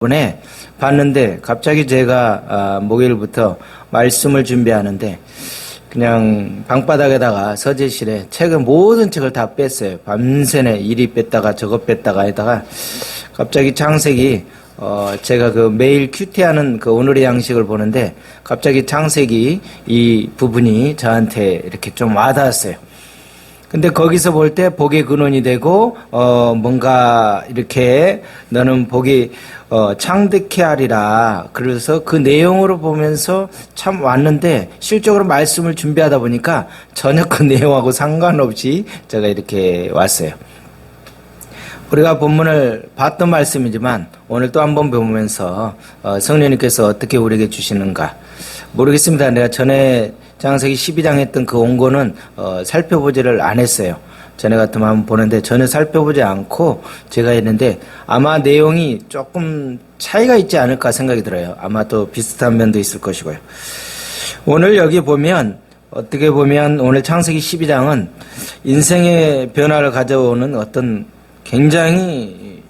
이번에 봤는데 갑자기 제가 목요일부터 말씀을 준비하는데 그냥 방바닥에다가 서재실에 모든 책을 다 뺐어요. 밤새내 이리 뺐다가 저것 뺐다가 하다가 갑자기 창세기 제가 그 매일 큐티하는 그 오늘의 양식을 보는데 갑자기 창세기 이 부분이 저한테 이렇게 좀 와닿았어요. 근데 거기서 볼 때 복의 근원이 되고 뭔가 이렇게 너는 복이 창득케 하리라. 그래서 그 내용으로 보면서 참 왔는데 실적으로 말씀을 준비하다 보니까 전혀 그 내용하고 상관없이 제가 이렇게 왔어요. 우리가 본문을 봤던 말씀이지만 오늘 또 한번 보면서 성령님께서 어떻게 우리에게 주시는가 모르겠습니다. 내가 전에 창세기 12장 했던 그 원고는 살펴보지를 안 했어요. 전에 같으면 한번 보는데 전혀 살펴보지 않고 제가 했는데 아마 내용이 조금 차이가 있지 않을까 생각이 들어요. 아마 또 비슷한 면도 있을 것이고요. 오늘 여기 보면 어떻게 보면 오늘 창세기 12장은 인생의 변화를 가져오는 어떤 굉장히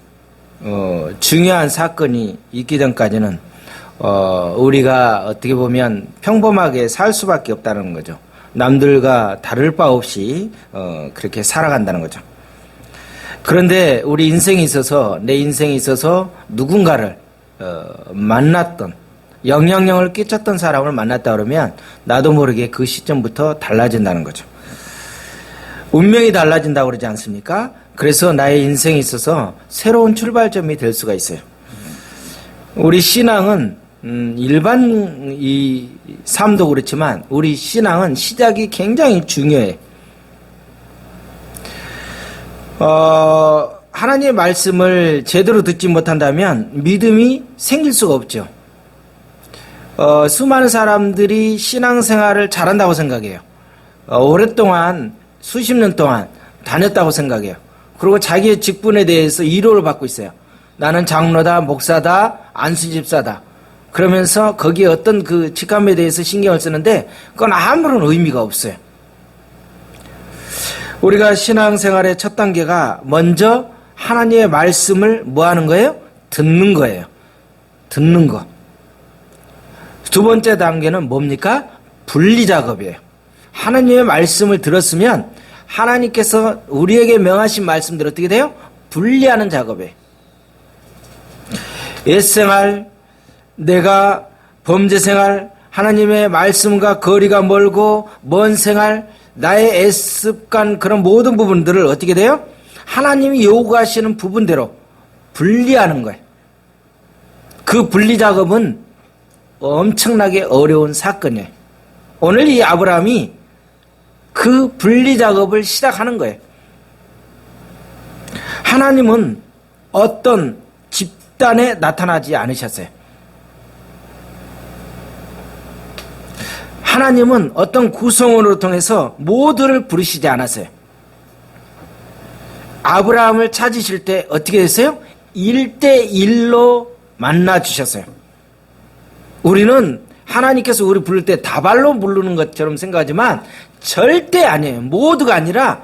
중요한 사건이 있기 전까지는 우리가 어떻게 보면 평범하게 살 수밖에 없다는 거죠. 남들과 다를 바 없이 그렇게 살아간다는 거죠. 그런데 우리 인생에 있어서 내 인생에 있어서 누군가를 만났던 영향력을 끼쳤던 사람을 만났다 그러면 나도 모르게 그 시점부터 달라진다는 거죠. 운명이 달라진다고 그러지 않습니까? 그래서 나의 인생에 있어서 새로운 출발점이 될 수가 있어요. 우리 신앙은 일반 이 삶도 그렇지만 우리 신앙은 시작이 굉장히 중요해. 하나님의 말씀을 제대로 듣지 못한다면 믿음이 생길 수가 없죠. 수많은 사람들이 신앙생활을 잘한다고 생각해요. 오랫동안 수십 년 동안 다녔다고 생각해요. 그리고 자기의 직분에 대해서 위로를 받고 있어요. 나는 장로다, 목사다, 안수집사다. 그러면서 거기에 어떤 그 직함에 대해서 신경을 쓰는데 그건 아무런 의미가 없어요. 우리가 신앙생활의 첫 단계가 먼저 하나님의 말씀을 뭐 하는 거예요? 듣는 거예요. 듣는 거. 두 번째 단계는 뭡니까? 분리 작업이에요. 하나님의 말씀을 들었으면 하나님께서 우리에게 명하신 말씀들 어떻게 돼요? 분리하는 작업이에요. 옛생활, 내가 범죄생활, 하나님의 말씀과 거리가 멀고 먼 생활, 나의 애습관 그런 모든 부분들을 어떻게 돼요? 하나님이 요구하시는 부분대로 분리하는 거예요. 그 분리 작업은 엄청나게 어려운 사건이에요. 오늘 이 아브라함이 그 분리 작업을 시작하는 거예요. 하나님은 어떤 집단에 나타나지 않으셨어요. 하나님은 어떤 구성원으로 통해서 모두를 부르시지 않았어요. 아브라함을 찾으실 때 어떻게 됐어요? 1대1로 만나주셨어요. 우리는 하나님께서 우리 부를 때 다발로 부르는 것처럼 생각하지만 절대 아니에요. 모두가 아니라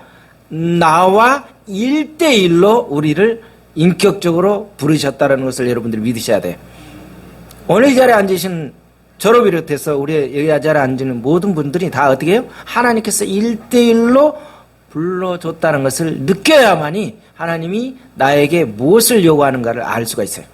나와 1대1로 우리를 인격적으로 부르셨다는 것을 여러분들이 믿으셔야 돼요. 오늘 이 자리에 앉으신 저를 비롯해서 우리 여기 자리에 앉는 모든 분들이 다 어떻게 해요? 하나님께서 1대1로 불러줬다는 것을 느껴야만이 하나님이 나에게 무엇을 요구하는가를 알 수가 있어요.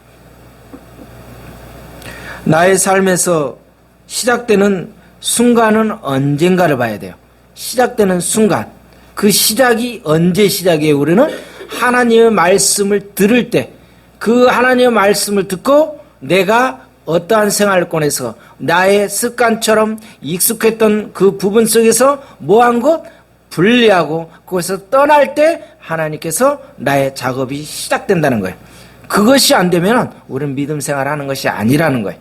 나의 삶에서 시작되는 순간은 언젠가를 봐야 돼요. 시작되는 순간. 그 시작이 언제 시작이에요? 우리는 하나님의 말씀을 들을 때 그 하나님의 말씀을 듣고 내가 어떠한 생활권에서 나의 습관처럼 익숙했던 그 부분 속에서 뭐한 것? 분리하고 거기서 떠날 때 하나님께서 나의 작업이 시작된다는 거예요. 그것이 안 되면 우리는 믿음 생활하는 것이 아니라는 거예요.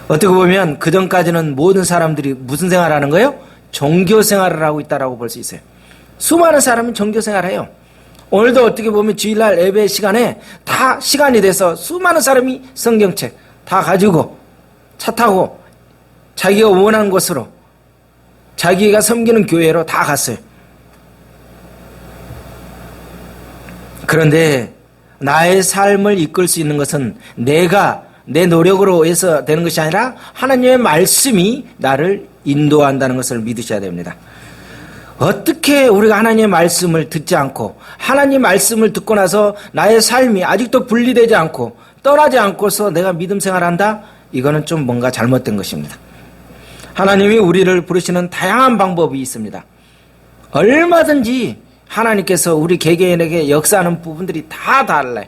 어떻게 보면 그전까지는 모든 사람들이 무슨 생활하는 거예요? 종교 생활을 하고 있다라고 볼 수 있어요. 수많은 사람은 종교 생활을 해요. 오늘도 어떻게 보면 주일날 예배 시간에 다 시간이 돼서 수많은 사람이 성경책 다 가지고 차 타고 자기가 원하는 곳으로 자기가 섬기는 교회로 다 갔어요. 그런데 나의 삶을 이끌 수 있는 것은 내가 내 노력으로 해서 되는 것이 아니라 하나님의 말씀이 나를 인도한다는 것을 믿으셔야 됩니다. 어떻게 우리가 하나님의 말씀을 듣지 않고 하나님 말씀을 듣고 나서 나의 삶이 아직도 분리되지 않고 떠나지 않고서 내가 믿음 생활한다? 이거는 좀 뭔가 잘못된 것입니다. 하나님이 우리를 부르시는 다양한 방법이 있습니다. 얼마든지 하나님께서 우리 개개인에게 역사하는 부분들이 다 달라요.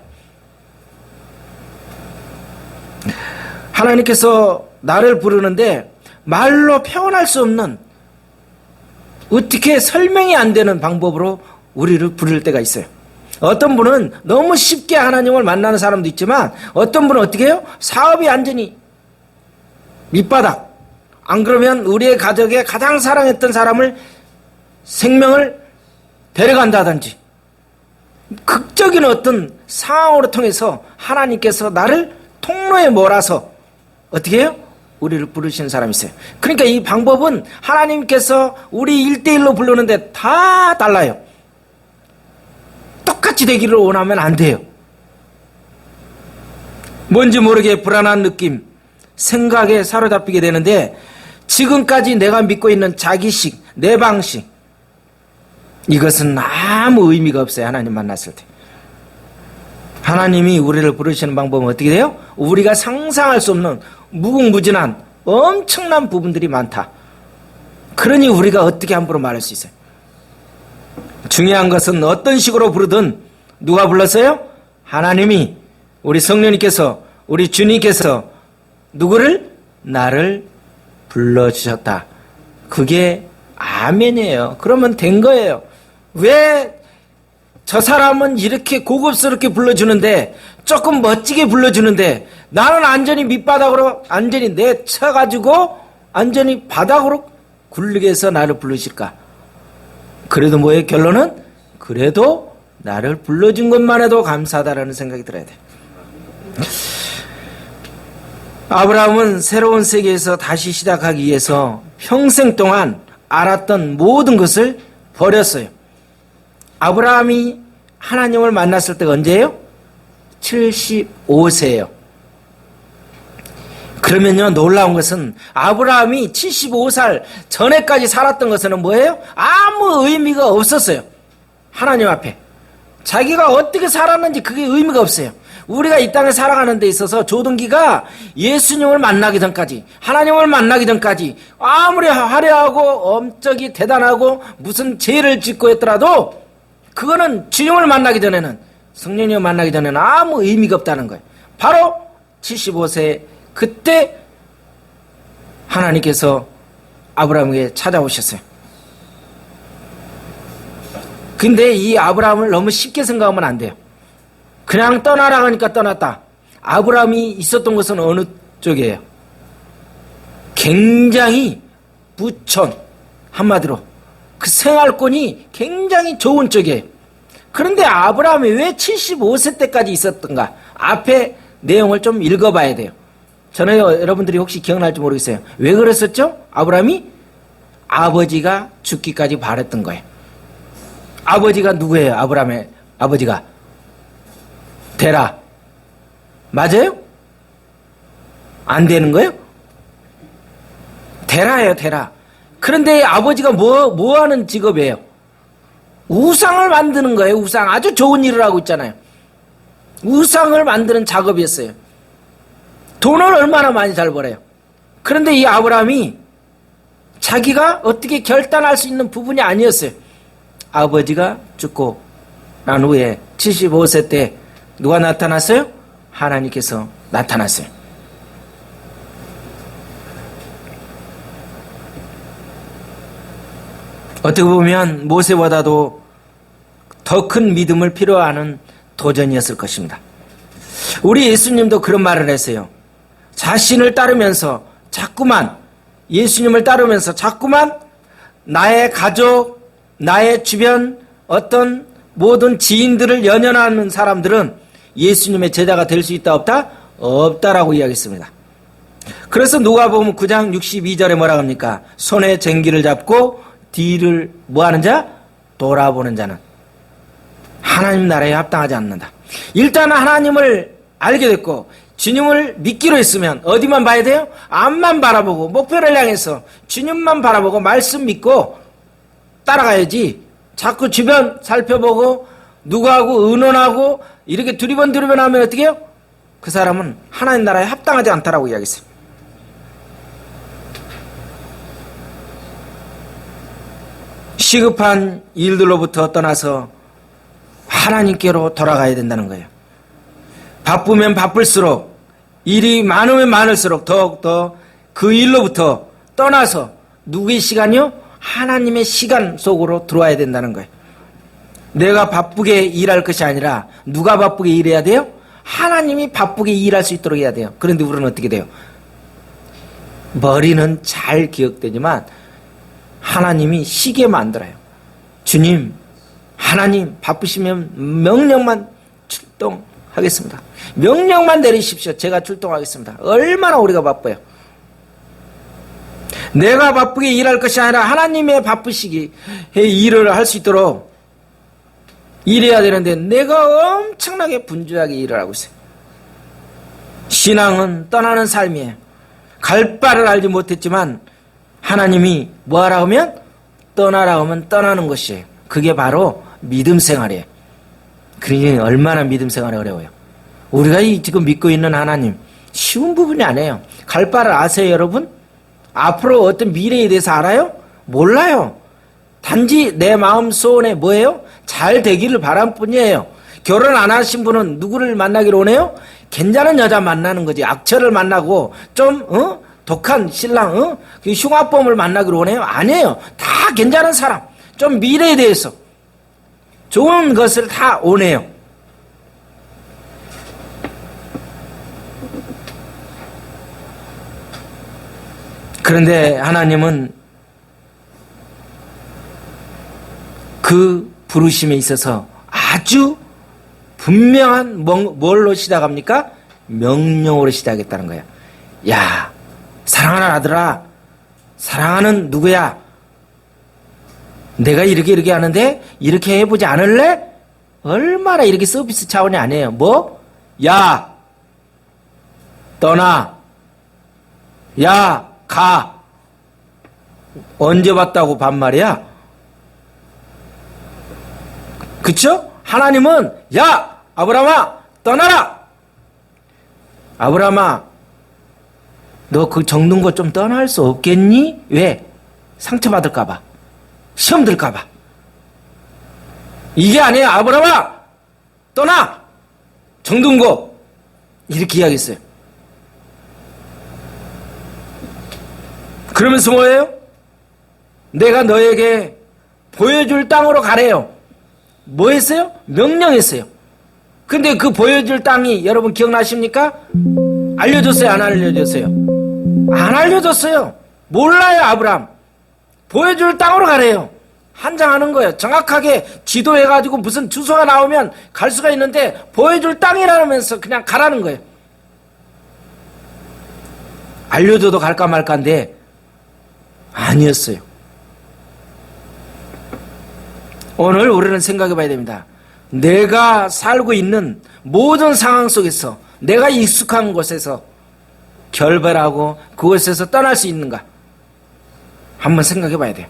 하나님께서 나를 부르는데 말로 표현할 수 없는, 어떻게 설명이 안 되는 방법으로 우리를 부를 때가 있어요. 어떤 분은 너무 쉽게 하나님을 만나는 사람도 있지만 어떤 분은 어떻게 해요? 사업이 완전히 밑바닥, 안 그러면 우리의 가족에 가장 사랑했던 사람을, 생명을 데려간다든지 극적인 어떤 상황으로 통해서 하나님께서 나를 통로에 몰아서 어떻게 해요? 우리를 부르시는 사람이 있어요. 그러니까 이 방법은 하나님께서 우리 1대1로 부르는데 다 달라요. 똑같이 되기를 원하면 안 돼요. 뭔지 모르게 불안한 느낌, 생각에 사로잡히게 되는데 지금까지 내가 믿고 있는 자기식, 내 방식, 이것은 아무 의미가 없어요. 하나님 만났을 때. 하나님이 우리를 부르시는 방법은 어떻게 돼요? 우리가 상상할 수 없는 무궁무진한 엄청난 부분들이 많다. 그러니 우리가 어떻게 함부로 말할 수 있어요? 중요한 것은 어떤 식으로 부르든 누가 불렀어요? 하나님이, 우리 성령님께서, 우리 주님께서 누구를? 나를 불러주셨다. 그게 아멘이에요. 그러면 된 거예요. 왜 저 사람은 이렇게 고급스럽게 불러주는데, 조금 멋지게 불러주는데 나는 완전히 밑바닥으로 완전히 내쳐가지고 완전히 바닥으로 굴리게 해서 나를 부르실까? 그래도 뭐예요? 결론은 그래도 나를 불러준 것만 해도 감사하다라는 생각이 들어야 돼. 아브라함은 새로운 세계에서 다시 시작하기 위해서 평생 동안 알았던 모든 것을 버렸어요. 아브라함이 하나님을 만났을 때가 언제예요? 75세예요. 그러면요, 놀라운 것은 아브라함이 75살 전에까지 살았던 것은 뭐예요? 아무 의미가 없었어요. 하나님 앞에. 자기가 어떻게 살았는지 그게 의미가 없어요. 우리가 이 땅에 살아가는 데 있어서 조등기가 예수님을 만나기 전까지, 하나님을 만나기 전까지 아무리 화려하고 엄청이 대단하고 무슨 죄를 짓고 했더라도 그거는 주님을 만나기 전에는, 성령님을 만나기 전에는 아무 의미가 없다는 거예요. 바로 75세 그때 하나님께서 아브라함에게 찾아오셨어요. 근데 이 아브라함을 너무 쉽게 생각하면 안 돼요. 그냥 떠나라 하니까 떠났다. 아브라함이 있었던 것은 어느 쪽이에요? 굉장히 부촌, 한마디로 그 생활권이 굉장히 좋은 쪽이에요. 그런데 아브라함이 왜 75세 때까지 있었던가? 앞에 내용을 좀 읽어봐야 돼요. 저는 여러분들이 혹시 기억날지 모르겠어요. 왜 그랬었죠? 아브라함이 아버지가 죽기까지 바랬던 거예요. 아버지가 누구예요? 아브라함의 아버지가 데라. 맞아요? 안 되는 거예요? 데라예요, 데라. 그런데 아버지가 뭐 하는 직업이에요? 우상을 만드는 거예요, 우상. 아주 좋은 일을 하고 있잖아요. 우상을 만드는 작업이었어요. 돈을 얼마나 많이 잘 벌어요. 그런데 이 아브라함이 자기가 어떻게 결단할 수 있는 부분이 아니었어요. 아버지가 죽고 난 후에 75세 때 누가 나타났어요? 하나님께서 나타났어요. 어떻게 보면 모세보다도 더 큰 믿음을 필요하는 도전이었을 것입니다. 우리 예수님도 그런 말을 했어요. 자신을 따르면서 자꾸만, 예수님을 따르면서 자꾸만 나의 가족, 나의 주변 어떤 모든 지인들을 연연하는 사람들은 예수님의 제자가 될 수 있다 없다? 없다라고 이야기했습니다. 그래서 누가복음 9장 62절에 뭐라 합니까? 손에 쟁기를 잡고 뒤를 뭐하는 자? 돌아보는 자는 하나님 나라에 합당하지 않는다. 일단 하나님을 알게 됐고 주님을 믿기로 했으면 어디만 봐야 돼요? 앞만 바라보고 목표를 향해서 주님만 바라보고 말씀 믿고 따라가야지. 자꾸 주변 살펴보고 누구하고 의논하고 이렇게 두리번 하면 어떻게 해요? 그 사람은 하나님 나라에 합당하지 않다라고 이야기했어요. 시급한 일들로부터 떠나서 하나님께로 돌아가야 된다는 거예요. 바쁘면 바쁠수록 일이 많으면 많을수록 더욱더 그 일로부터 떠나서 누구의 시간이요? 하나님의 시간 속으로 들어와야 된다는 거예요. 내가 바쁘게 일할 것이 아니라 누가 바쁘게 일해야 돼요? 하나님이 바쁘게 일할 수 있도록 해야 돼요. 그런데 우리는 어떻게 돼요? 머리는 잘 기억되지만 하나님이 쉬게 만들어요. 주님, 하나님 바쁘시면 명령만 출동하겠습니다. 명령만 내리십시오. 제가 출동하겠습니다. 얼마나 우리가 바빠요. 내가 바쁘게 일할 것이 아니라 하나님의 바쁘시기 일을 할 수 있도록 일해야 되는데 내가 엄청나게 분주하게 일을 하고 있어요. 신앙은 떠나는 삶이에요. 갈 바를 알지 못했지만 하나님이 뭐하라 하면 떠나라 하면 떠나는 것이에요. 그게 바로 믿음 생활이에요. 그러니 얼마나 믿음 생활이 어려워요. 우리가 지금 믿고 있는 하나님 쉬운 부분이 아니에요. 갈 바를 아세요, 여러분? 앞으로 어떤 미래에 대해서 알아요? 몰라요. 단지 내 마음 소원에 뭐예요? 잘 되기를 바람 뿐이에요. 결혼 안 하신 분은 누구를 만나기로 오네요? 괜찮은 여자 만나는 거지. 악처를 만나고 좀 독한 신랑 그 흉악범을 만나기로 오네요? 아니에요. 다 괜찮은 사람. 좀 미래에 대해서 좋은 것을 다 오네요. 그런데 하나님은 그 부르심에 있어서 아주 분명한 뭘로 시작합니까? 명령으로 시작했다는 거야. 야, 사랑하는 아들아, 사랑하는 누구야? 내가 이렇게 하는데 이렇게 해보지 않을래? 얼마나 이렇게 서비스 차원이 아니에요. 뭐? 야, 떠나. 야, 가. 언제 봤다고 반말이야? 그쵸? 하나님은 야, 아브라함아, 떠나라. 아브라함아, 너 그 정든 거 좀 떠날 수 없겠니? 왜? 상처받을까 봐. 시험 들까 봐. 이게 아니에요. 아브라함아, 떠나. 정든 거. 이렇게 이야기했어요. 그러면서 뭐예요? 내가 너에게 보여줄 땅으로 가래요. 뭐 했어요? 명령했어요. 근데 그 보여줄 땅이 여러분 기억나십니까? 알려줬어요? 안 알려줬어요? 안 알려줬어요. 몰라요, 아브라함. 보여줄 땅으로 가래요. 한장하는 거예요. 정확하게 지도해가지고 무슨 주소가 나오면 갈 수가 있는데 보여줄 땅이라면서 그냥 가라는 거예요. 알려줘도 갈까 말까인데 아니었어요. 오늘 우리는 생각해 봐야 됩니다. 내가 살고 있는 모든 상황 속에서 내가 익숙한 곳에서 결별하고 그곳에서 떠날 수 있는가? 한번 생각해 봐야 돼요.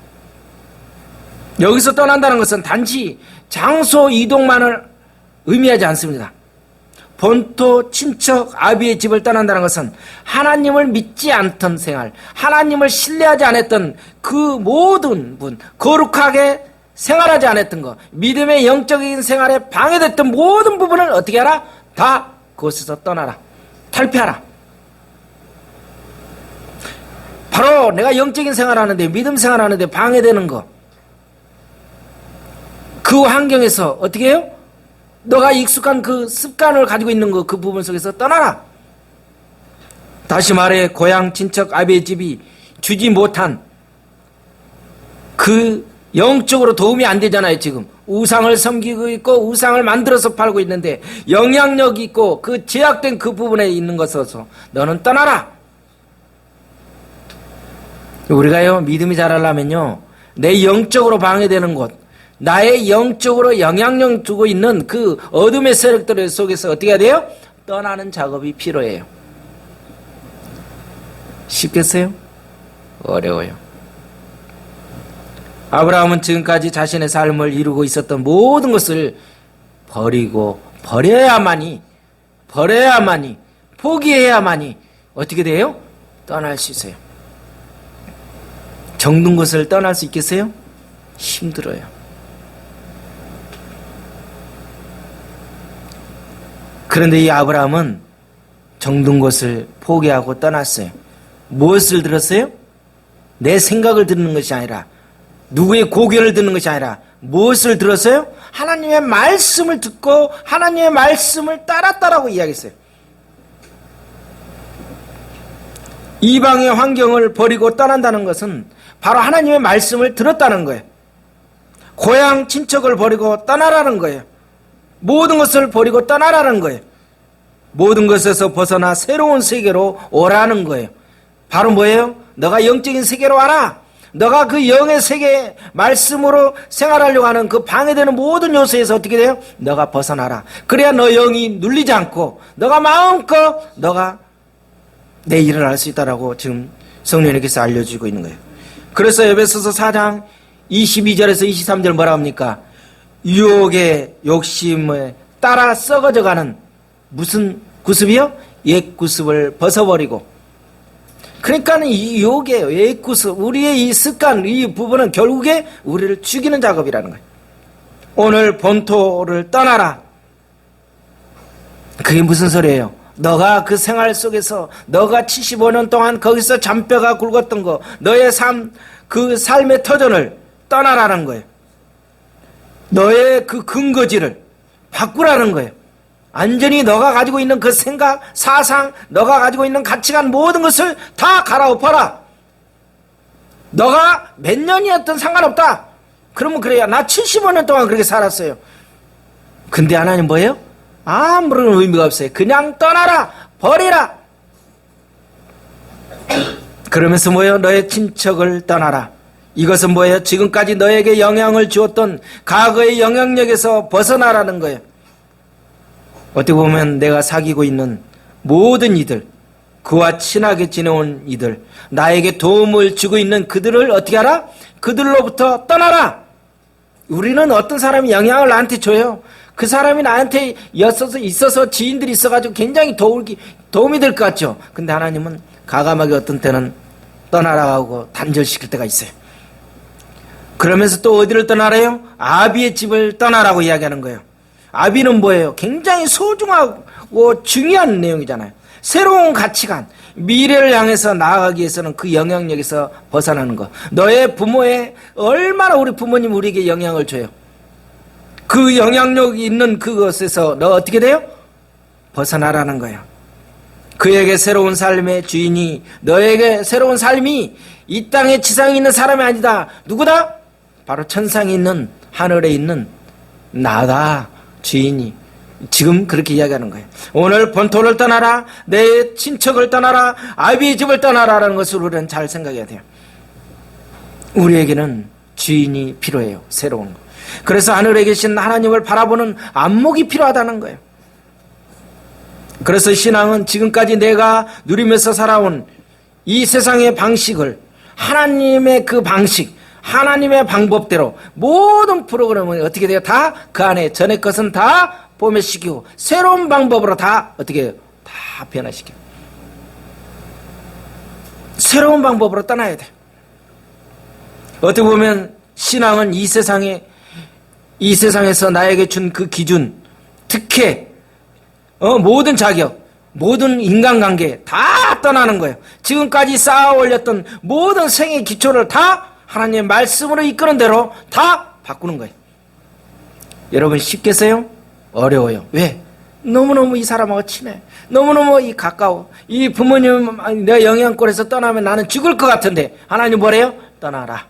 여기서 떠난다는 것은 단지 장소 이동만을 의미하지 않습니다. 본토 친척 아비의 집을 떠난다는 것은 하나님을 믿지 않던 생활, 하나님을 신뢰하지 않았던 그 모든 분, 거룩하게 생활하지 않았던 것, 믿음의 영적인 생활에 방해됐던 모든 부분을 어떻게 하라? 다 그곳에서 떠나라. 탈피하라. 바로 내가 영적인 생활하는데, 믿음 생활하는데 방해되는 것, 그 환경에서 어떻게 해요? 너가 익숙한 그 습관을 가지고 있는 거, 그 부분 속에서 떠나라. 다시 말해 고향 친척 아비의 집이 주지 못한 그 영적으로 도움이 안 되잖아요. 지금 우상을 섬기고 있고 우상을 만들어서 팔고 있는데 영향력이 있고 그 제약된 그 부분에 있는 것으로서 너는 떠나라. 우리가요 믿음이 자라려면요 내 영적으로 방해되는 곳, 나의 영적으로 영향력 두고 있는 그 어둠의 세력들 속에서 어떻게 해야 돼요? 떠나는 작업이 필요해요. 쉽겠어요? 어려워요. 아브라함은 지금까지 자신의 삶을 이루고 있었던 모든 것을 버리고 버려야만이 포기해야만이 어떻게 돼요? 떠날 수 있어요. 정든 것을 떠날 수 있겠어요? 힘들어요. 그런데 이 아브라함은 정든 것을 포기하고 떠났어요. 무엇을 들었어요? 내 생각을 듣는 것이 아니라, 누구의 고견을 듣는 것이 아니라 무엇을 들었어요? 하나님의 말씀을 듣고 하나님의 말씀을 따랐다라고 이야기했어요. 이방의 환경을 버리고 떠난다는 것은 바로 하나님의 말씀을 들었다는 거예요. 고향 친척을 버리고 떠나라는 거예요. 모든 것을 버리고 떠나라는 거예요. 모든 것에서 벗어나 새로운 세계로 오라는 거예요. 바로 뭐예요? 너가 영적인 세계로 와라. 너가 그 영의 세계 말씀으로 생활하려고 하는 그 방해되는 모든 요소에서 어떻게 돼요? 너가 벗어나라. 그래야 너 영이 눌리지 않고 너가 마음껏 너가 내 일을 할 수 있다라고 지금 성령님께서 알려주고 있는 거예요. 그래서 에베소서 4장 22절에서 23절 뭐라 합니까? 유혹의 욕심에 따라 썩어져가는 무슨 구습이요? 옛 구습을 벗어버리고. 그러니까 이 유혹이에요. 옛 구습, 우리의 이 습관, 이 부분은 결국에 우리를 죽이는 작업이라는 거예요. 오늘 본토를 떠나라. 그게 무슨 소리예요? 너가 그 생활 속에서 너가 75년 동안 거기서 잔뼈가 굵었던 거, 너의 삶, 그 삶의 터전을 떠나라는 거예요. 너의 그 근거지를 바꾸라는 거예요. 완전히 너가 가지고 있는 그 생각, 사상, 너가 가지고 있는 가치관 모든 것을 다 갈아엎어라. 너가 몇 년이었든 상관없다. 그러면 그래야 나 75년 동안 그렇게 살았어요. 근데 하나님 뭐예요? 아무런 의미가 없어요. 그냥 떠나라. 버리라. 그러면서 뭐예요? 너의 친척을 떠나라. 이것은 뭐예요? 지금까지 너에게 영향을 주었던 과거의 영향력에서 벗어나라는 거예요. 어떻게 보면 내가 사귀고 있는 모든 이들, 그와 친하게 지내온 이들, 나에게 도움을 주고 있는 그들을 어떻게 하라? 그들로부터 떠나라. 우리는 어떤 사람이 영향을 나한테 줘요. 그 사람이 나한테 있어서 지인들이 있어가지고 굉장히 도움이 될 것 같죠. 근데 하나님은 가감하게 어떤 때는 떠나라 하고 단절시킬 때가 있어요. 그러면서 또 어디를 떠나래요? 아비의 집을 떠나라고 이야기하는 거예요. 아비는 뭐예요? 굉장히 소중하고 중요한 내용이잖아요. 새로운 가치관, 미래를 향해서 나아가기 위해서는 그 영향력에서 벗어나는 것. 너의 부모의 얼마나 우리 부모님 우리에게 영향을 줘요. 그 영향력이 있는 그것에서 너 어떻게 돼요? 벗어나라는 거예요. 그에게 새로운 삶의 주인이, 너에게 새로운 삶이 이 땅에 지상에 있는 사람이 아니다. 누구다? 바로 천상에 있는, 하늘에 있는 나다. 주인이. 지금 그렇게 이야기하는 거예요. 오늘 본토를 떠나라. 내 친척을 떠나라. 아비의 집을 떠나라라는 것을 우리는 잘 생각해야 돼요. 우리에게는 주인이 필요해요. 새로운 거. 그래서 하늘에 계신 하나님을 바라보는 안목이 필요하다는 거예요. 그래서 신앙은 지금까지 내가 누리면서 살아온 이 세상의 방식을 하나님의 그 방식, 하나님의 방법대로 모든 프로그램은 어떻게 돼요? 다 그 안에 전의 것은 다 포맷시키고 새로운 방법으로 다 어떻게 해요? 다 변화시켜요. 새로운 방법으로 떠나야 돼요. 어떻게 보면 신앙은 이 세상에서 나에게 준 그 기준, 특혜, 모든 자격, 모든 인간관계 다 떠나는 거예요. 지금까지 쌓아 올렸던 모든 생의 기초를 다 하나님의 말씀으로 이끄는 대로 다 바꾸는 거예요. 여러분 쉽겠어요? 어려워요. 왜? 너무너무 이 사람하고 친해. 너무너무 가까워. 이 부모님 내 영향권에서 떠나면 나는 죽을 것 같은데 하나님 뭐래요? 떠나라.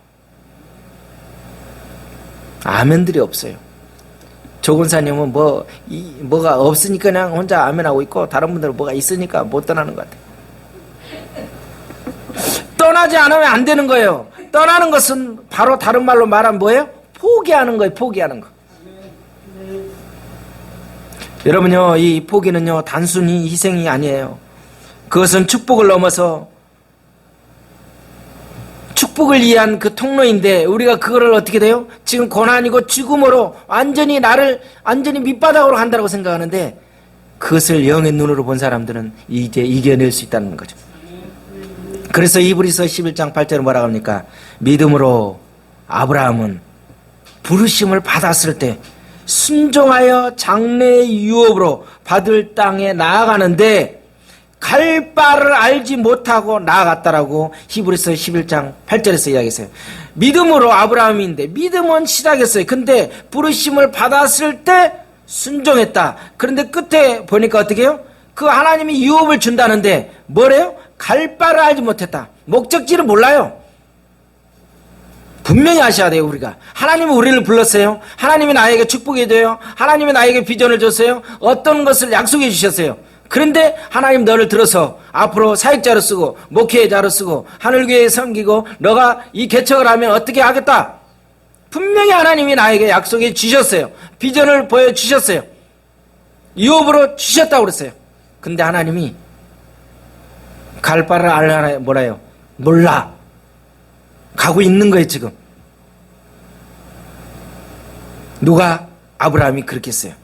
아멘들이 없어요. 조근사님은 뭐가 없으니까 그냥 혼자 아멘하고 있고 다른 분들은 뭐가 있으니까 못 떠나는 것 같아요. 떠나지 않으면 안 되는 거예요. 떠나는 것은 바로 다른 말로 말하면 뭐예요? 포기하는 거예요. 포기하는 거. 여러분요, 이 포기는요 단순히 희생이 아니에요. 그것은 축복을 넘어서 축복을 위한 그 통로인데 우리가 그거를 어떻게 돼요? 지금 고난이고 죽음으로 완전히 나를 완전히 밑바닥으로 간다고 생각하는데 그것을 영의 눈으로 본 사람들은 이제 이겨낼 수 있다는 거죠. 그래서 이브리서 11장 8절에 뭐라고 합니까? 믿음으로 아브라함은 부르심을 받았을 때 순종하여 장래의 유업으로 받을 땅에 나아가는데 갈 바를 알지 못하고 나아갔다라고 히브리서 11장 8절에서 이야기했어요. 믿음으로 아브라함인데 믿음은 시작했어요. 근데 부르심을 받았을 때 순종했다. 그런데 끝에 보니까 어떻게 해요? 그 하나님이 유업을 준다는데 뭐래요? 갈 바를 알지 못했다. 목적지를 몰라요. 분명히 아셔야 돼요. 우리가 하나님은 우리를 불렀어요. 하나님이 나에게 축복해 줘요. 하나님이 나에게 비전을 줬어요. 어떤 것을 약속해 주셨어요. 그런데 하나님 너를 들어서 앞으로 사역자로 쓰고 목회자로 쓰고 하늘교회에 섬기고 너가 이 개척을 하면 어떻게 하겠다. 분명히 하나님이 나에게 약속해 주셨어요. 비전을 보여주셨어요. 유업으로 주셨다고 그랬어요. 근데 하나님이 갈 바를 알아야 뭐라요? 몰라. 가고 있는 거예요 지금. 누가? 아브라함이 그렇게 했어요.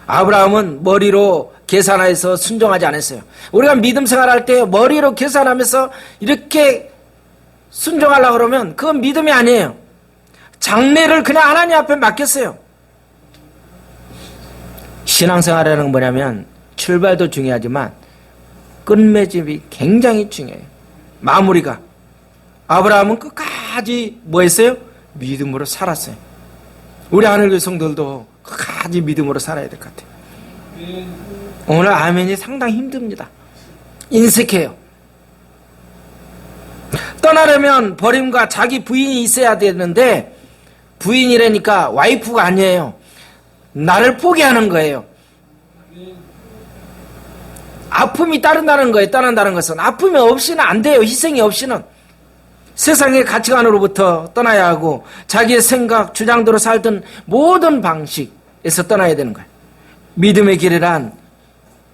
아브라함은 머리로 계산해서 순종하지 않았어요. 우리가 믿음 생활할 때 머리로 계산하면서 이렇게 순종하려고 그러면 그건 믿음이 아니에요. 장래를 그냥 하나님 앞에 맡겼어요. 신앙생활이라는 건 뭐냐면 출발도 중요하지만 끝맺음이 굉장히 중요해요. 마무리가. 아브라함은 끝까지 뭐 했어요? 믿음으로 살았어요. 우리 하늘교회 성도들도 끝까지 믿음으로 살아야 될 것 같아요. 오늘 아멘이 상당히 힘듭니다. 인색해요. 떠나려면 버림과 자기 부인이 있어야 되는데 부인이라니까 와이프가 아니에요. 나를 포기하는 거예요. 아픔이 따른다는 거예요. 떠난다는 것은 아픔이 없이는 안 돼요. 희생이 없이는. 세상의 가치관으로부터 떠나야 하고 자기의 생각, 주장대로 살던 모든 방식에서 떠나야 되는 거예요. 믿음의 길이란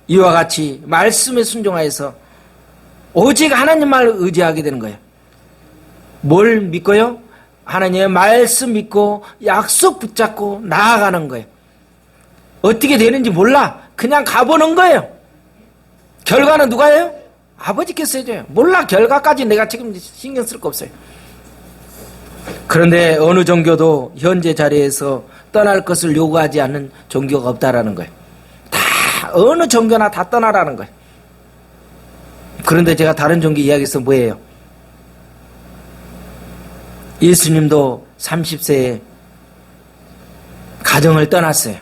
이와 같이 말씀에 순종하여서 오직 하나님만 의지하게 되는 거예요. 뭘 믿고요? 하나님의 말씀 믿고 약속 붙잡고 나아가는 거예요. 어떻게 되는지 몰라. 그냥 가보는 거예요. 결과는 누가 해요? 아버지께서 해줘요. 몰라. 결과까지 내가 지금 신경 쓸 거 없어요. 그런데 어느 종교도 현재 자리에서 떠날 것을 요구하지 않는 종교가 없다라는 거예요. 다 어느 종교나 다 떠나라는 거예요. 그런데 제가 다른 종교 이야기해서 뭐예요? 예수님도 30세에 가정을 떠났어요.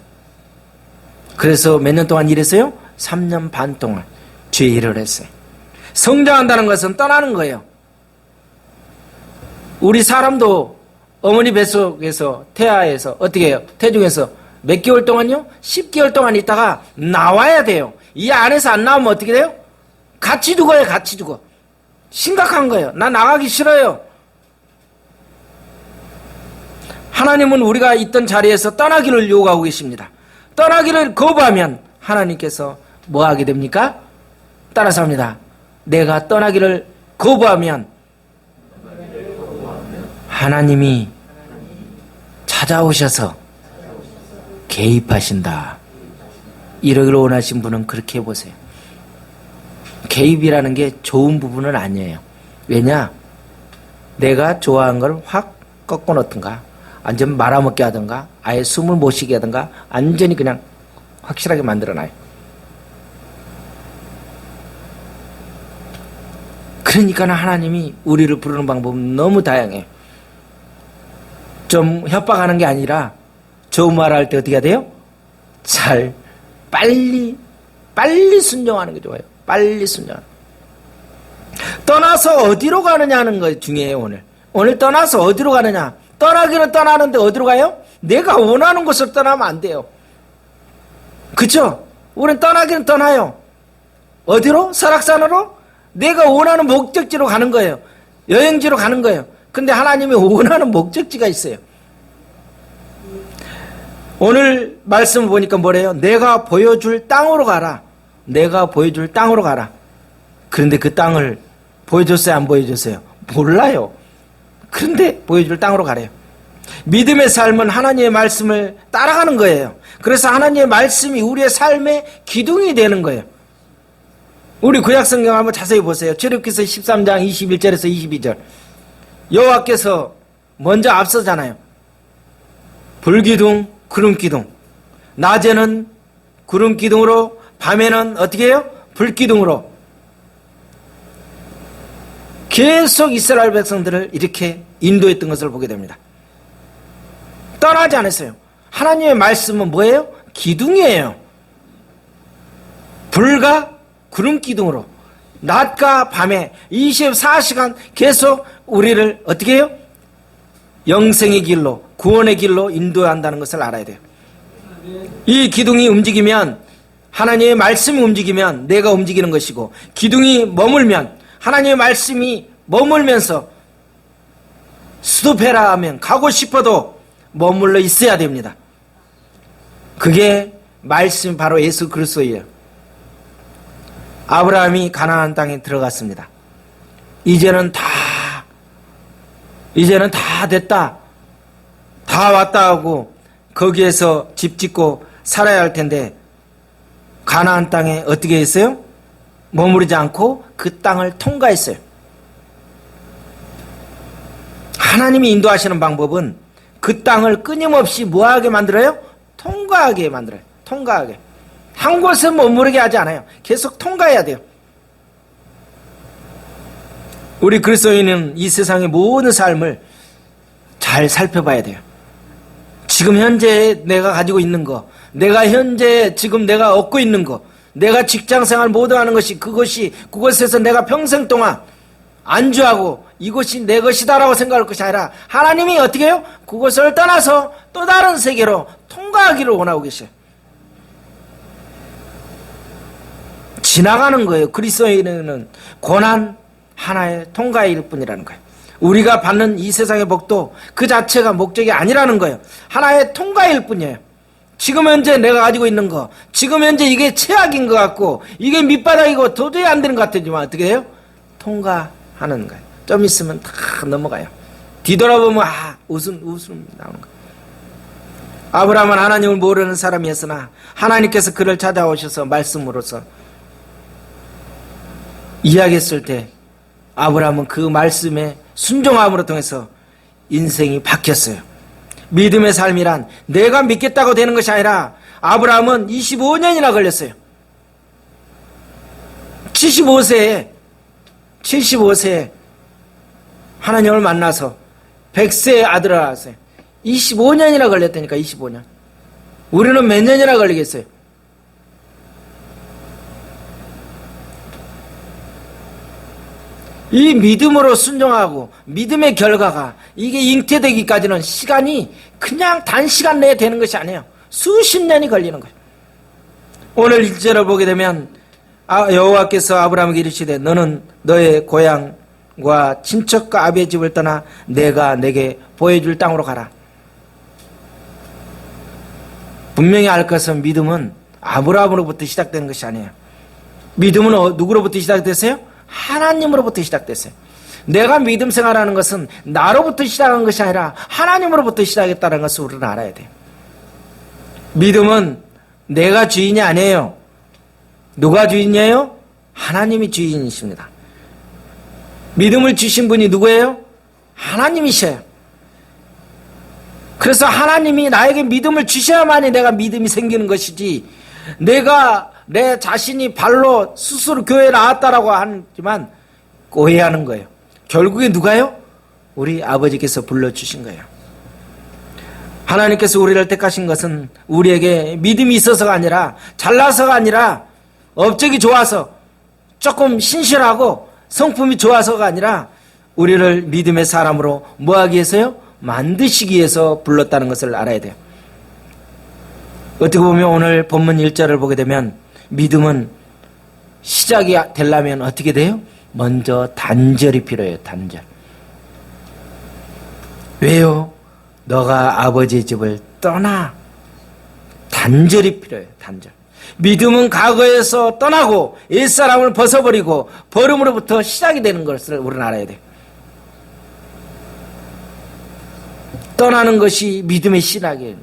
그래서 몇 년 동안 일했어요? 3년 반 동안 죄 일을 했어요. 성장한다는 것은 떠나는 거예요. 우리 사람도 어머니 뱃속에서 태아에서 어떻게 해요? 태중에서 몇 개월 동안요? 10개월 동안 있다가 나와야 돼요. 이 안에서 안 나오면 어떻게 돼요? 같이 죽어요. 같이 죽어. 심각한 거예요. 나 나가기 싫어요. 하나님은 우리가 있던 자리에서 떠나기를 요구하고 계십니다. 떠나기를 거부하면 하나님께서 뭐 하게 됩니까? 따라서 합니다. 내가 떠나기를 거부하면 하나님이 찾아오셔서 개입하신다. 이러기를 원하신 분은 그렇게 해보세요. 개입이라는 게 좋은 부분은 아니에요. 왜냐? 내가 좋아하는 걸 확 꺾어 놓든가 완전 말아먹게 하든가 아예 숨을 못 쉬게 하든가 완전히 그냥 확실하게 만들어놔요. 그러니까 하나님이 우리를 부르는 방법은 너무 다양해요. 좀 협박하는 게 아니라 좋은 말 할 때 어떻게 해야 돼요? 잘 빨리 순종하는 게 좋아요. 빨리 순종하는. 떠나서 어디로 가느냐는 거 중요해요. 오늘 떠나서 어디로 가느냐. 떠나기는 떠나는데 어디로 가요? 내가 원하는 곳을 떠나면 안 돼요. 그쵸? 우리는 떠나기는 떠나요. 어디로? 설악산으로? 내가 원하는 목적지로 가는 거예요. 여행지로 가는 거예요. 근데 하나님이 원하는 목적지가 있어요. 오늘 말씀 보니까 뭐래요? 내가 보여줄 땅으로 가라. 내가 보여줄 땅으로 가라. 그런데 그 땅을 보여줬어요? 안 보여줬어요? 몰라요. 그런데 보여줄 땅으로 가래요. 믿음의 삶은 하나님의 말씀을 따라가는 거예요. 그래서 하나님의 말씀이 우리의 삶의 기둥이 되는 거예요. 우리 구약성경 한번 자세히 보세요. 출애굽기서 13장 21절에서 22절. 여호와께서 먼저 앞서잖아요. 불기둥, 구름기둥. 낮에는 구름기둥으로, 밤에는 어떻게 해요? 불기둥으로. 계속 이스라엘 백성들을 이렇게 인도했던 것을 보게 됩니다. 떠나지 않았어요. 하나님의 말씀은 뭐예요? 기둥이에요. 불과 구름기둥으로 낮과 밤에 24시간 계속 우리를 어떻게 해요? 영생의 길로, 구원의 길로 인도한다는 것을 알아야 돼요. 이 기둥이 움직이면, 하나님의 말씀이 움직이면 내가 움직이는 것이고, 기둥이 머물면, 하나님의 말씀이 머물면서 스톱해라 하면 가고 싶어도 머물러 있어야 됩니다. 그게 말씀, 바로 예수 그리스도예요. 아브라함이 가나안 땅에 들어갔습니다. 이제는 다 됐다, 다 왔다 하고 거기에서 집 짓고 살아야 할 텐데, 가나안 땅에 어떻게 했어요? 머무르지 않고 그 땅을 통과했어요. 하나님이 인도하시는 방법은 그 땅을 끊임없이 뭐하게 만들어요? 통과하게 만들어요. 통과하게. 한 곳에 머무르게 하지 않아요. 계속 통과해야 돼요. 우리 그리스도인은 이 세상의 모든 삶을 잘 살펴봐야 돼요. 지금 현재 내가 가지고 있는 거, 내가 현재 지금 내가 얻고 있는 거, 내가 직장생활 모두 하는 것이, 그것에서 내가 평생 동안 안주하고 이것이 내 것이다라고 생각할 것이 아니라, 하나님이 어떻게 해요? 그것을 떠나서 또 다른 세계로 통과하기를 원하고 계셔요. 지나가는 거예요. 그리스도인은 고난 하나의 통과일 뿐이라는 거예요. 우리가 받는 이 세상의 복도 그 자체가 목적이 아니라는 거예요. 하나의 통과일 뿐이에요. 지금 현재 내가 가지고 있는 거, 지금 현재 이게 최악인 것 같고 이게 밑바닥이고 도저히 안 되는 것 같지만 어떻게 해요? 통과하는 거예요. 좀 있으면 다 넘어가요. 뒤돌아보면 웃음 나오는 거예요. 아브라함은 하나님을 모르는 사람이었으나 하나님께서 그를 찾아오셔서 말씀으로서 이야기했을 때 아브라함은 그 말씀에 순종함으로 통해서 인생이 바뀌었어요. 믿음의 삶이란 내가 믿겠다고 되는 것이 아니라, 아브라함은 25년이나 걸렸어요. 75세에 하나님을 만나서 100세의 아들을 낳았어요. 25년이나 걸렸다니까. 25년. 우리는 몇 년이나 걸리겠어요? 이 믿음으로 순종하고 믿음의 결과가 이게 잉태되기까지는 시간이 그냥 단시간 내에 되는 것이 아니에요. 수십 년이 걸리는 거예요. 오늘 1절을 보게 되면 여호와께서 아브라함에게 이르시되 너는 너의 고향과 친척과 아비의 집을 떠나 내가 내게 보여줄 땅으로 가라. 분명히 알 것은 믿음은 아브라함으로부터 시작되는 것이 아니에요. 믿음은 누구로부터 시작됐어요? 하나님으로부터 시작됐어요. 내가 믿음 생활하는 것은 나로부터 시작한 것이 아니라 하나님으로부터 시작했다는 것을 우리는 알아야 돼요. 믿음은 내가 주인이 아니에요. 누가 주인이에요? 하나님이 주인이십니다. 믿음을 주신 분이 누구예요? 하나님이셔요. 그래서 하나님이 나에게 믿음을 주셔야만이 내가 믿음이 생기는 것이지, 내가 내 자신이 발로 스스로 교회에 나왔다라고 하지만 오해하는 거예요. 결국에 누가요? 우리 아버지께서 불러주신 거예요. 하나님께서 우리를 택하신 것은 우리에게 믿음이 있어서가 아니라, 잘나서가 아니라, 업적이 좋아서, 조금 신실하고 성품이 좋아서가 아니라 우리를 믿음의 사람으로 뭐하기 위해서요? 만드시기 위해서 불렀다는 것을 알아야 돼요. 어떻게 보면 오늘 본문 1절을 보게 되면 믿음은 시작이 되려면 어떻게 돼요? 먼저 단절이 필요해요. 단절. 왜요? 너가 아버지의 집을 떠나. 단절이 필요해요. 단절. 믿음은 과거에서 떠나고 옛사람을 벗어버리고 버림으로부터 시작이 되는 것을 우리는 알아야 돼요. 떠나는 것이 믿음의 시작이에요.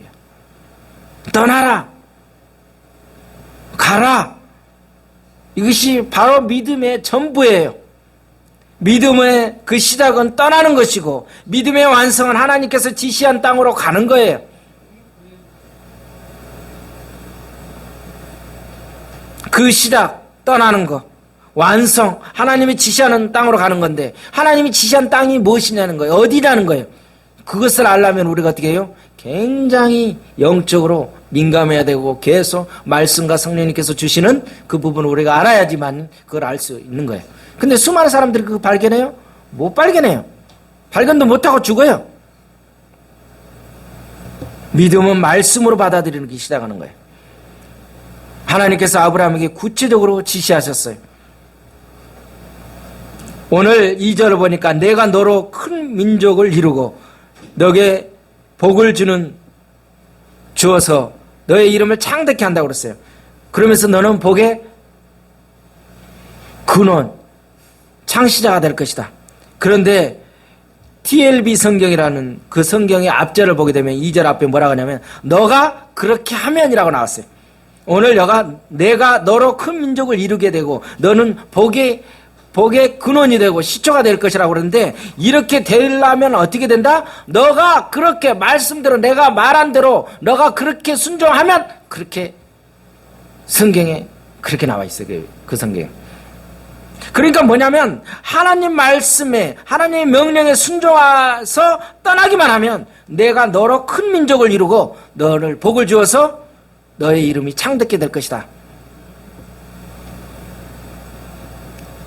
떠나라. 가라. 이것이 바로 믿음의 전부예요. 믿음의 그 시작은 떠나는 것이고 믿음의 완성은 하나님께서 지시한 땅으로 가는 거예요. 그 시작, 떠나는 거, 완성, 하나님이 지시하는 땅으로 가는 건데 하나님이 지시한 땅이 무엇이냐는 거예요. 어디라는 거예요. 그것을 알려면 우리가 어떻게 해요? 굉장히 영적으로 민감해야 되고 계속 말씀과 성령님께서 주시는 그 부분을 우리가 알아야지만 그걸 알 수 있는 거예요. 근데 수많은 사람들이 그거 발견해요? 못 발견해요. 발견도 못하고 죽어요. 믿음은 말씀으로 받아들이는 게 시작하는 거예요. 하나님께서 아브라함에게 구체적으로 지시하셨어요. 오늘 2절을 보니까 내가 너로 큰 민족을 이루고 너에게 복을 주어서 너의 이름을 창대케 한다고 그랬어요. 그러면서 너는 복의 근원, 창시자가 될 것이다. 그런데 TLB 성경이라는 그 성경의 앞절을 보게 되면 2절 앞에 뭐라고 하냐면 너가 그렇게 하면이라고 나왔어요. 오늘 내가 너로 큰 민족을 이루게 되고 너는 복의 근원이 되고 시초가 될 것이라고 그러는데 이렇게 되려면 어떻게 된다? 너가 그렇게 말씀대로 내가 말한 대로 너가 그렇게 순종하면 그렇게 성경에 그렇게 나와 있어요. 그 성경에. 그러니까 뭐냐면 하나님 말씀에 하나님의 명령에 순종해서 떠나기만 하면 내가 너로 큰 민족을 이루고 너를 복을 주어서 너의 이름이 창대케 될 것이다.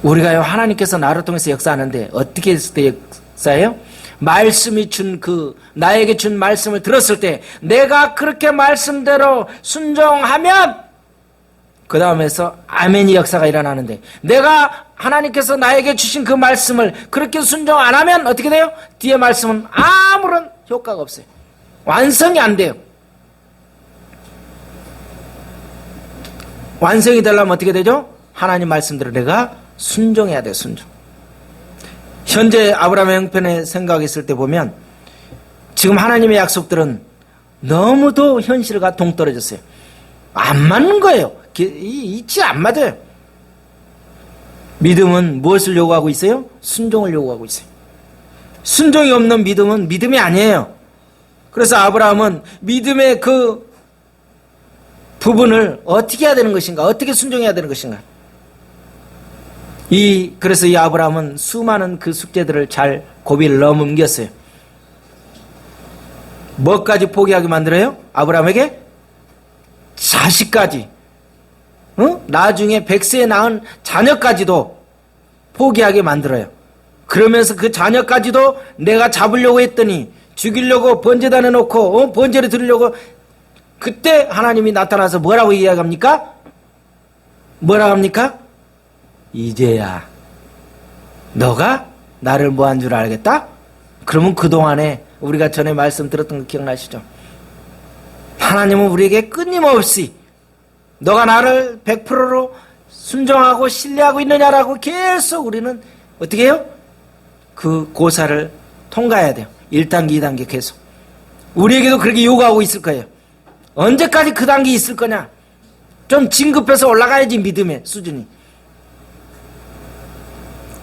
우리가요, 하나님께서 나를 통해서 역사하는데 어떻게 했을 때 역사해요? 말씀이 나에게 준 말씀을 들었을 때 내가 그렇게 말씀대로 순종하면 그 다음에서 아멘이 역사가 일어나는데 내가 하나님께서 나에게 주신 그 말씀을 그렇게 순종 안 하면 어떻게 돼요? 뒤에 말씀은 아무런 효과가 없어요. 완성이 안 돼요. 완성이 되려면 어떻게 되죠? 하나님 말씀대로 내가 순종해야 돼요. 순종. 현재 아브라함의 형편에 생각했을 때 보면 지금 하나님의 약속들은 너무도 현실과 동떨어졌어요. 안 맞는 거예요. 이치 안 맞아요. 믿음은 무엇을 요구하고 있어요? 순종을 요구하고 있어요. 순종이 없는 믿음은 믿음이 아니에요. 그래서 아브라함은 믿음의 그 부분을 어떻게 해야 되는 것인가? 어떻게 순종해야 되는 것인가? 그래서 이 아브라함은 수많은 그 숙제들을 잘 고비를 넘겼어요. 뭐까지 포기하게 만들어요? 아브라함에게? 자식까지. 나중에 100세에 낳은 자녀까지도 포기하게 만들어요. 그러면서 그 자녀까지도 내가 잡으려고 했더니 죽이려고 번제단에 놓고 번제를 드리려고 그때 하나님이 나타나서 뭐라고 이야기합니까? 뭐라고 합니까? 이제야 너가 나를 뭐 한 줄 알겠다? 그러면 그동안에 우리가 전에 말씀 들었던 거 기억나시죠? 하나님은 우리에게 끊임없이 너가 나를 100%로 순종하고 신뢰하고 있느냐라고 계속 우리는 어떻게 해요? 그 고사를 통과해야 돼요. 1단계, 2단계 계속. 우리에게도 그렇게 요구하고 있을 거예요. 언제까지 그 단계 있을 거냐? 좀 진급해서 올라가야지 믿음의 수준이.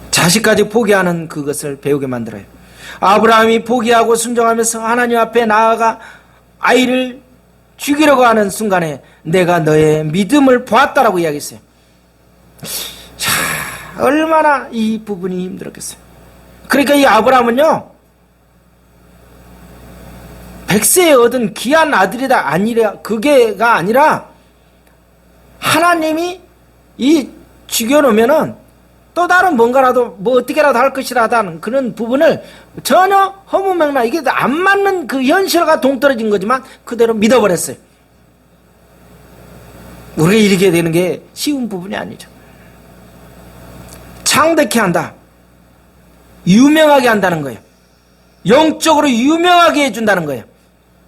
자식까지 포기하는 그것을 배우게 만들어요. 아브라함이 포기하고 순종하면서 하나님 앞에 나아가 아이를 죽이려고 하는 순간에 내가 너의 믿음을 보았다라고 이야기했어요. 자, 얼마나 이 부분이 힘들었겠어요. 그러니까 이 아브라함은요 100세에 얻은 귀한 아들이다 그게가 아니라 하나님이 이 죽여놓으면은 또 다른 뭔가라도 뭐 어떻게라도 할 것이라다는 그런 부분을 전혀 허무맹랑 이게 안 맞는 그 현실과 동떨어진 거지만 그대로 믿어버렸어요. 우리가 이렇게 되는 게 쉬운 부분이 아니죠. 창대케 한다. 유명하게 한다는 거예요. 영적으로 유명하게 해준다는 거예요.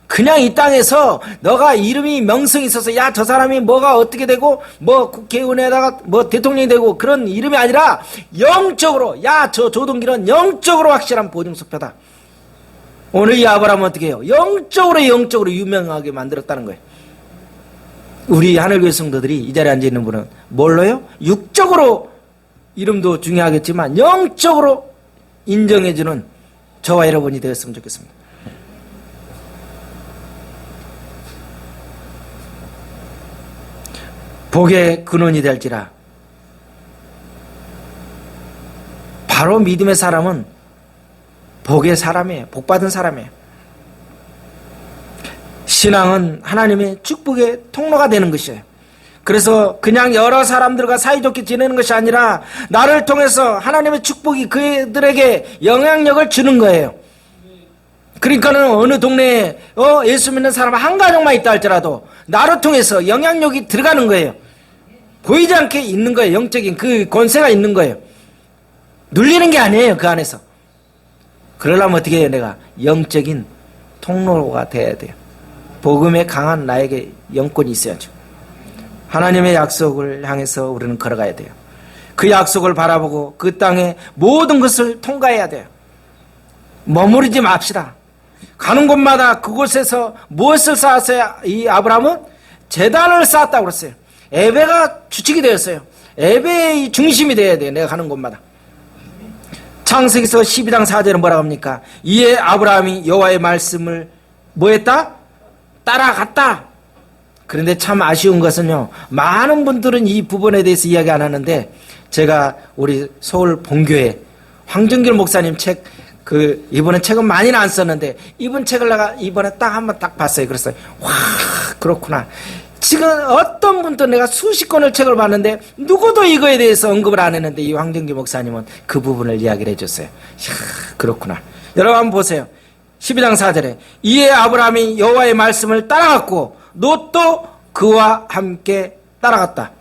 그냥 이 땅에서 너가 이름이 명성이 있어서 야, 저 사람이 뭐가 어떻게 되고 뭐 국회의원에다가 뭐 대통령이 되고 그런 이름이 아니라 영적으로 야, 저 조동기는 영적으로 확실한 보증수표다. 오늘 이 아브라함은 어떻게 해요? 영적으로 유명하게 만들었다는 거예요. 우리 하늘교회 성도들이 이 자리에 앉아있는 분은 뭘로요? 육적으로 이름도 중요하겠지만 영적으로 인정해주는 저와 여러분이 되었으면 좋겠습니다. 복의 근원이 될지라. 바로 믿음의 사람은 복의 사람이에요. 복받은 사람이에요. 신앙은 하나님의 축복의 통로가 되는 것이에요. 그래서 그냥 여러 사람들과 사이좋게 지내는 것이 아니라 나를 통해서 하나님의 축복이 그들에게 영향력을 주는 거예요. 그러니까는 어느 동네에 예수 믿는 사람 한 가정만 있다 할지라도 나를 통해서 영향력이 들어가는 거예요. 보이지 않게 있는 거예요. 영적인 그 권세가 있는 거예요. 눌리는 게 아니에요. 그 안에서. 그러려면 어떻게 해요? 내가 영적인 통로가 돼야 돼요. 복음에 강한 나에게 영권이 있어야죠. 하나님의 약속을 향해서 우리는 걸어가야 돼요. 그 약속을 바라보고 그 땅의 모든 것을 통과해야 돼요. 머무르지 맙시다. 가는 곳마다 그곳에서 무엇을 쌓았어요? 이 아브라함은 제단을 쌓았다고 그랬어요. 예배가 주축이 되었어요. 예배의 중심이 되어야 돼요. 내가 가는 곳마다. 창세기서 12장 4절은 뭐라고 합니까? 이에 아브라함이 여호와의 말씀을 뭐했다? 따라갔다. 그런데 참 아쉬운 것은요, 많은 분들은 이 부분에 대해서 이야기 안 하는데, 제가 우리 서울 본교회 황정길 목사님 책, 이번에 책은 많이는 안 썼는데, 이번 책을 내가 이번에 딱 한번 딱 봤어요. 그래서, 와, 그렇구나. 지금 어떤 분도 내가 수십 권을 책을 봤는데, 누구도 이거에 대해서 언급을 안 했는데, 이 황정길 목사님은 그 부분을 이야기를 해줬어요. 이야, 그렇구나. 여러분 한번 보세요. 12장 4절에, 이에 아브라함이 여호와의 말씀을 따라갔고, 롯도 그와 함께 따라갔다.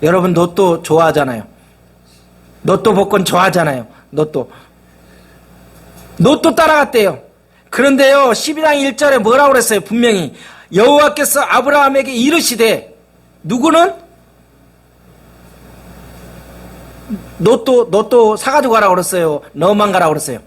여러분 롯도 좋아하잖아요. 롯도 복권 좋아하잖아요. 롯도 따라갔대요. 그런데요 12장 1절에 뭐라고 그랬어요? 분명히 여호와께서 아브라함에게 이르시되, 누구는? 롯도 사가지고 가라고 그랬어요? 너만 가라고 그랬어요?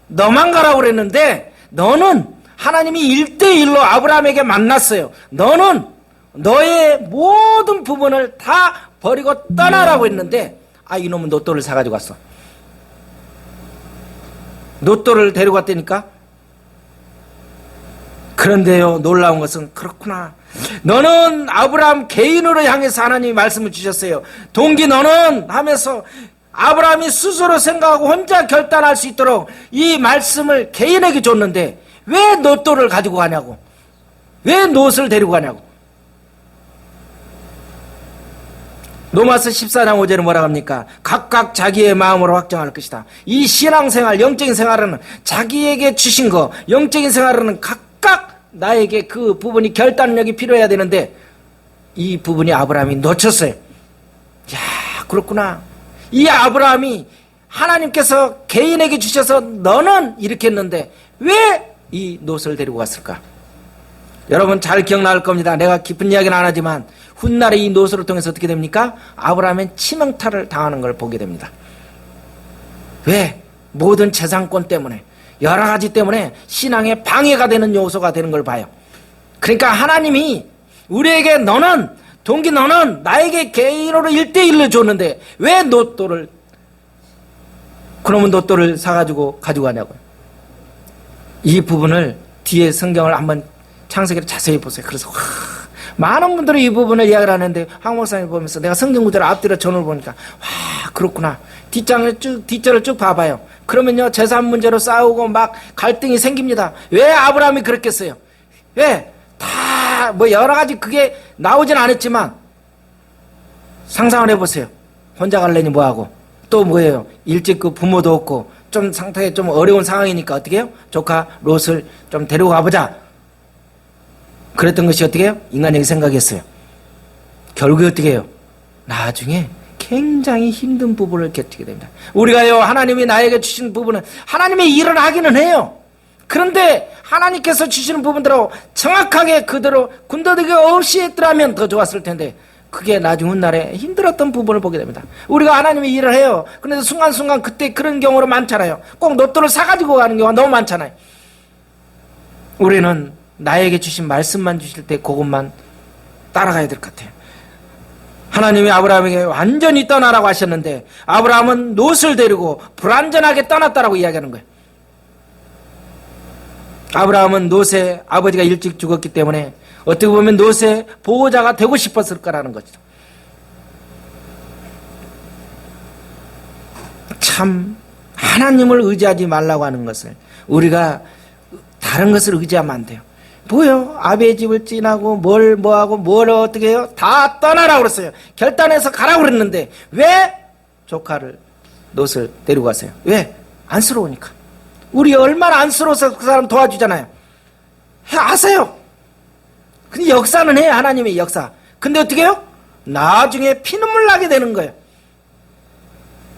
너만 가라고 그랬는데, 너는 하나님이 1대1로 아브라함에게 만났어요. 너는 너의 모든 부분을 다 버리고 떠나라고 했는데, 이놈은 롯도를 사가지고 갔어. 롯도를 데리고 갔다니까? 그런데요, 놀라운 것은, 그렇구나. 너는 아브라함 개인으로 향해서 하나님이 말씀을 주셨어요. 동기 너는 하면서 아브라함이 스스로 생각하고 혼자 결단할 수 있도록 이 말씀을 개인에게 줬는데, 왜 롯도를 가지고 가냐고. 왜 롯을 데리고 가냐고. 로마서 14장 5절은 뭐라고 합니까? 각각 자기의 마음으로 확정할 것이다. 이 신앙생활, 영적인 생활은 자기에게 주신 거, 영적인 생활은 각각 나에게 그 부분이 결단력이 필요해야 되는데, 이 부분이 아브라함이 놓쳤어요. 야, 그렇구나. 이 아브라함이 하나님께서 개인에게 주셔서 너는 이렇게 했는데 왜 이 롯을 데리고 갔을까? 여러분 잘 기억날 겁니다. 내가 깊은 이야기는 안 하지만 훗날에 이 롯을 통해서 어떻게 됩니까? 아브라함은 치명타를 당하는 걸 보게 됩니다. 왜? 모든 재산권 때문에, 여러 가지 때문에 신앙에 방해가 되는 요소가 되는 걸 봐요. 그러니까 하나님이 우리에게 너는 나에게 개인으로 1대1로 줬는데 왜 롯도를, 그러면 롯도를 사가지고 가지고 가냐고요. 이 부분을 뒤에 성경을 한번 창세기를 자세히 보세요. 그래서 많은 분들이 이 부분을 이야기를 하는데, 황 목사님 보면서 내가 성경 구절을 앞뒤로 전을 보니까 와, 그렇구나. 뒷절을 쭉 봐봐요. 그러면요 재산 문제로 싸우고 막 갈등이 생깁니다. 왜 아브라함이 그랬겠어요? 왜? 다 뭐 여러 가지 그게 나오진 않았지만 상상을 해보세요. 혼자 갈래니 뭐하고, 또 뭐예요? 일찍 그 부모도 없고 좀 상태에 좀 어려운 상황이니까 어떻게 해요? 조카 롯을 좀 데리고 가보자. 그랬던 것이 어떻게 해요? 인간적인 생각이었어요. 결국에 어떻게 해요? 나중에 굉장히 힘든 부분을 겪게 됩니다. 우리가요, 하나님이 나에게 주신 부분은 하나님의 일을 하기는 해요. 그런데 하나님께서 주시는 부분대로 정확하게 그대로 군더더기 없이 했더라면 더 좋았을 텐데 그게 나중 훗날에 힘들었던 부분을 보게 됩니다. 우리가 하나님의 일을 해요. 그런데 순간순간 그때 그런 경우로 많잖아요. 꼭 로또를 사가지고 가는 경우가 너무 많잖아요. 우리는 나에게 주신 말씀만 주실 때 그것만 따라가야 될 것 같아요. 하나님이 아브라함에게 완전히 떠나라고 하셨는데 아브라함은 롯을 데리고 불완전하게 떠났다라고 이야기하는 거예요. 아브라함은 롯의 아버지가 일찍 죽었기 때문에 어떻게 보면 롯의 보호자가 되고 싶었을 거라는 거죠. 참 하나님을 의지하지 말라고 하는 것을 우리가 다른 것을 의지하면 안 돼요. 뭐요? 아베 집을 찐하고 뭘 어떻게 해요? 다 떠나라고 그랬어요. 결단해서 가라고 그랬는데 왜 조카를 롯을 데리고 갔어요? 왜? 안쓰러우니까. 우리 얼마나 안쓰러워서 그 사람 도와주잖아요. 하세요. 근데 역사는 해요. 하나님의 역사. 근데 어떻게 해요? 나중에 피눈물 나게 되는 거예요.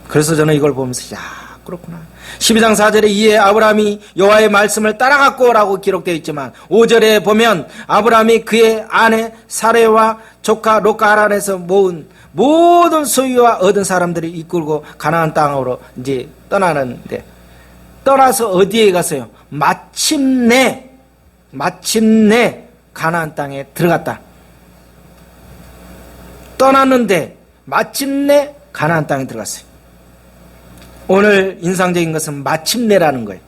그래서 저는 이걸 보면서 야 그렇구나. 12장 4절에 이에 아브라함이 여호와의 말씀을 따라갔고 라고 기록되어 있지만 5절에 보면 아브라함이 그의 아내 사레와 조카 롯과 하란에서 모은 모든 소유와 얻은 사람들이 이끌고 가나안 땅으로 이제 떠나는데 떠나서 어디에 갔어요? 마침내 가나안 땅에 들어갔다. 떠났는데 마침내 가나안 땅에 들어갔어요. 오늘 인상적인 것은 마침내라는 거예요.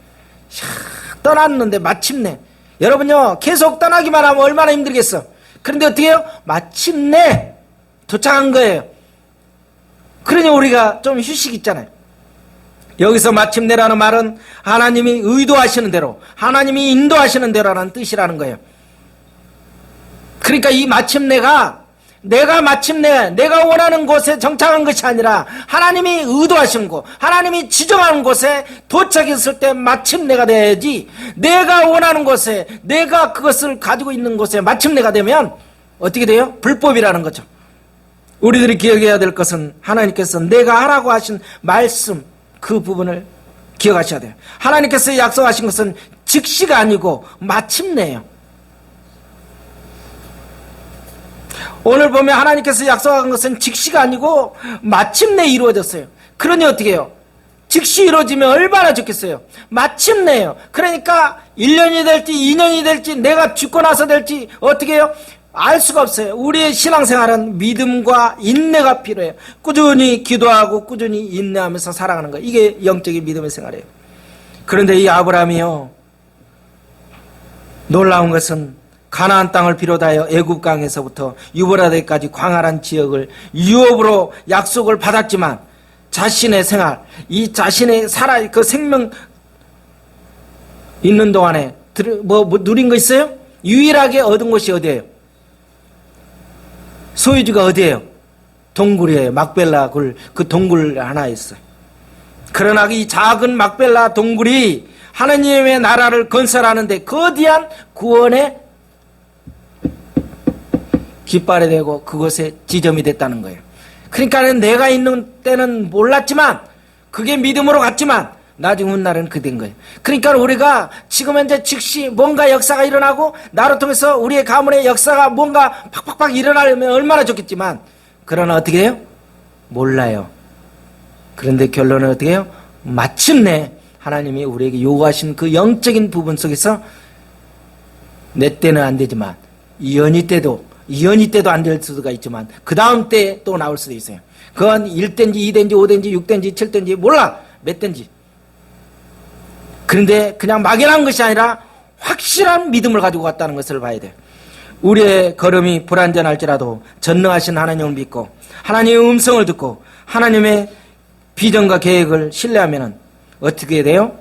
떠났는데 마침내. 여러분요 계속 떠나기만 하면 얼마나 힘들겠어. 그런데 어떻게 해요? 마침내 도착한 거예요. 그러니 우리가 좀 휴식 있잖아요. 여기서 마침내라는 말은 하나님이 의도하시는 대로 하나님이 인도하시는 대로라는 뜻이라는 거예요. 그러니까 이 마침내가 내가 원하는 곳에 정착한 것이 아니라 하나님이 의도하신 곳, 하나님이 지정한 곳에 도착했을 때 마침내가 돼야지 내가 원하는 곳에 내가 그것을 가지고 있는 곳에 마침내가 되면 어떻게 돼요? 불법이라는 거죠. 우리들이 기억해야 될 것은 하나님께서 내가 하라고 하신 말씀 그 부분을 기억하셔야 돼요. 하나님께서 약속하신 것은 즉시가 아니고 마침내예요. 오늘 보면 하나님께서 약속한 것은 즉시가 아니고 마침내 이루어졌어요. 그러니 어떻게 해요? 즉시 이루어지면 얼마나 좋겠어요. 마침내예요. 그러니까 1년이 될지 2년이 될지 내가 죽고 나서 될지 어떻게 해요? 알 수가 없어요. 우리의 신앙생활은 믿음과 인내가 필요해요. 꾸준히 기도하고 꾸준히 인내하면서 살아가는 거예요. 이게 영적인 믿음의 생활이에요. 그런데 이 아브라함이요 놀라운 것은 가나안 땅을 비롯하여 애굽 강에서부터 유브라데까지 광활한 지역을 유업으로 약속을 받았지만 자신의 생활, 이 자신의 그 생명 있는 동안에 뭐 누린 거 있어요? 유일하게 얻은 곳이 어디예요? 소유주가 어디예요? 동굴이에요. 막벨라 굴, 그 동굴 하나 있어요. 그러나 이 작은 막벨라 동굴이 하나님의 나라를 건설하는데 거대한 구원의 깃발이 되고 그것의 지점이 됐다는 거예요. 그러니까 내가 있는 때는 몰랐지만 그게 믿음으로 갔지만 나중 훗날은 그 된 거예요. 그러니까 우리가 지금 현재 즉시 뭔가 역사가 일어나고 나를 통해서 우리의 가문의 역사가 뭔가 팍팍팍 일어나려면 얼마나 좋겠지만 그러나 어떻게 해요? 몰라요. 그런데 결론은 어떻게 해요? 마침내 하나님이 우리에게 요구하신 그 영적인 부분 속에서 내 때는 안 되지만 이연희 때도 안 될 수가 있지만 그 다음 때 또 나올 수도 있어요. 그건 1대인지 2대인지 5대인지 6대인지 7대인지 몰라 몇 대인지. 그런데 그냥 막연한 것이 아니라 확실한 믿음을 가지고 갔다는 것을 봐야 돼요. 우리의 걸음이 불완전할지라도 전능하신 하나님을 믿고 하나님의 음성을 듣고 하나님의 비전과 계획을 신뢰하면 어떻게 돼요?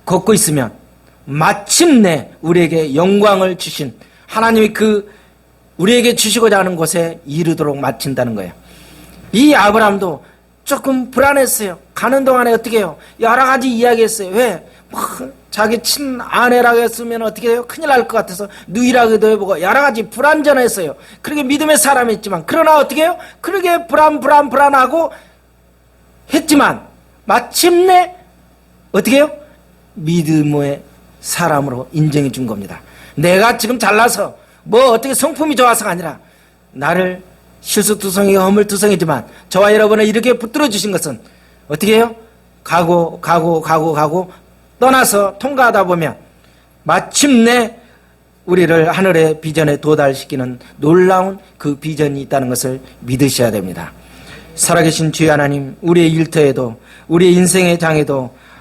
걷고 있으면 마침내 우리에게 영광을 주신 하나님이 우리에게 주시고자 하는 곳에 이르도록 마친다는 거예요. 이 아브라함도 조금 불안했어요. 가는 동안에 어떻게 해요? 여러 가지 이야기했어요. 왜? 자기 친아내라고 했으면 어떻게 해요? 큰일 날 것 같아서 누이라고도 해보고 여러 가지 불안전했어요. 그렇게 믿음의 사람이었지만 그러나 어떻게 해요? 그렇게 불안하고 했지만 마침내 어떻게 해요? 믿음의 사람으로 인정해 준 겁니다. 내가 지금 잘나서 뭐 어떻게 성품이 좋아서가 아니라 나를 실수투성이고 허물투성이지만 저와 여러분을 이렇게 붙들어 주신 것은 어떻게 해요? 가고 떠나서 통과하다 보면 마침내 우리를 하늘의 비전에 도달시키는 놀라운 그 비전이 있다는 것을 믿으셔야 됩니다. 살아계신 주의 하나님, 우리의 일터에도 우리의 인생의 장에도